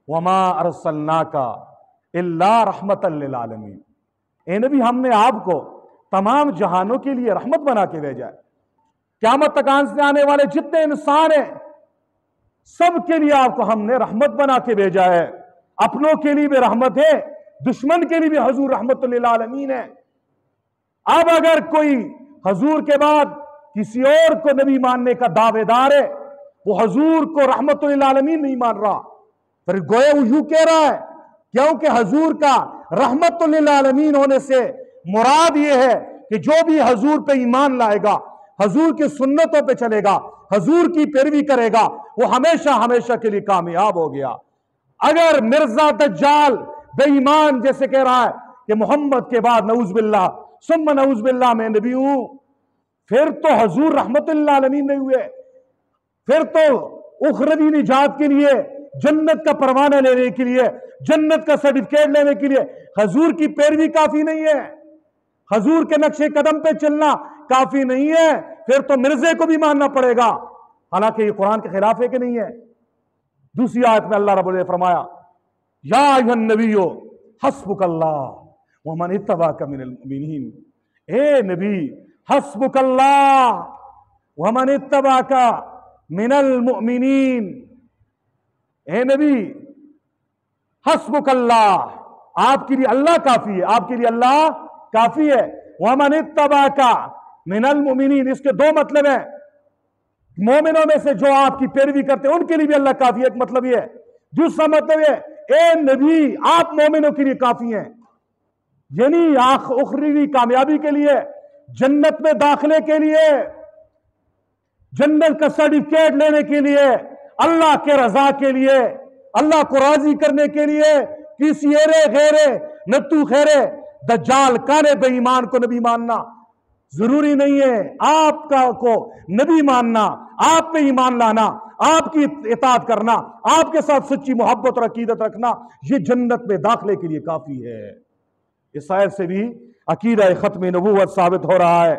وما ارسلناک الا رحمۃ للعالمین، اے نبی ہم نے آپ کو تمام جہانوں کے لیے رحمت بنا کے بھیجا ہے۔ قیامت تک آنے والے جتنے انسان ہیں سب کے لیے آپ کو ہم نے رحمت بنا کے بھیجا ہے۔ اپنوں کے لیے بھی رحمت ہے، دشمن کے لیے بھی حضور رحمت للعالمین ہے۔ اب اگر کوئی حضور کے بعد کسی اور کو نبی ماننے کا دعوے دار ہے، وہ حضور کو رحمت للعالمین نہیں مان رہا، پھر گویا وہ یوں کہہ رہا ہے کیونکہ حضور کا رحمت للعالمین ہونے سے مراد یہ ہے کہ جو بھی حضور پہ ایمان لائے گا، حضور کی سنتوں پہ چلے گا، حضور کی پیروی کرے گا، وہ ہمیشہ ہمیشہ کے لیے کامیاب ہو گیا۔ اگر مرزا دجال بے ایمان جیسے کہہ رہا ہے کہ محمد کے بعد نعوذ باللہ ثم نعوذ باللہ میں نبی ہوں، پھر تو حضور رحمت للعالمین نہیں ہوئے، پھر تو اخروی نجات کے لیے، جنت کا پروانہ لینے کے لیے، جنت کا سرٹیفکیٹ لینے کے لیے حضور کی پیروی کافی نہیں ہے، حضور کے نقش قدم پہ چلنا کافی نہیں ہے، پھر تو مرزے کو بھی ماننا پڑے گا، حالانکہ یہ قرآن کے خلاف ہے کہ نہیں ہے۔ دوسری آیت میں اللہ رب العزت نے فرمایا یا ایھا النبی حسبک اللہ ومن اتبعک من المؤمنین، اے نبی حسبک اللہ ومن اتبعک من المؤمنین، اے نبی حسبک اللہ، آپ کے لیے اللہ کافی ہے، آپ کے لیے اللہ کافی ہے۔ ومن اتبعک من المؤمنین، اس کے دو مطلب ہیں، مومنوں میں سے جو آپ کی پیروی کرتے ہیں ان کے لیے بھی اللہ کافی ہے، ایک مطلب یہ ہے۔ دوسرا مطلب یہ اے نبی آپ مومنوں کے لیے کافی ہیں، یعنی اخروی کامیابی کے لیے، جنت میں داخلے کے لیے، جنت کا سرٹیفکیٹ لینے کے لیے، اللہ کے رضا کے لیے، اللہ کو راضی کرنے کے لیے، کسی ایرے غیرے نتو خیرے دجال کانے بے ایمان کو نبی ماننا ضروری نہیں ہے۔ آپ کو نبی ماننا، آپ پہ ایمان لانا، آپ کی اطاعت کرنا، آپ کے ساتھ سچی محبت اور عقیدت رکھنا، یہ جنت میں داخلے کے لیے کافی ہے۔ اس آیت سے بھی عقیدہ ختم نبوت ثابت ہو رہا ہے۔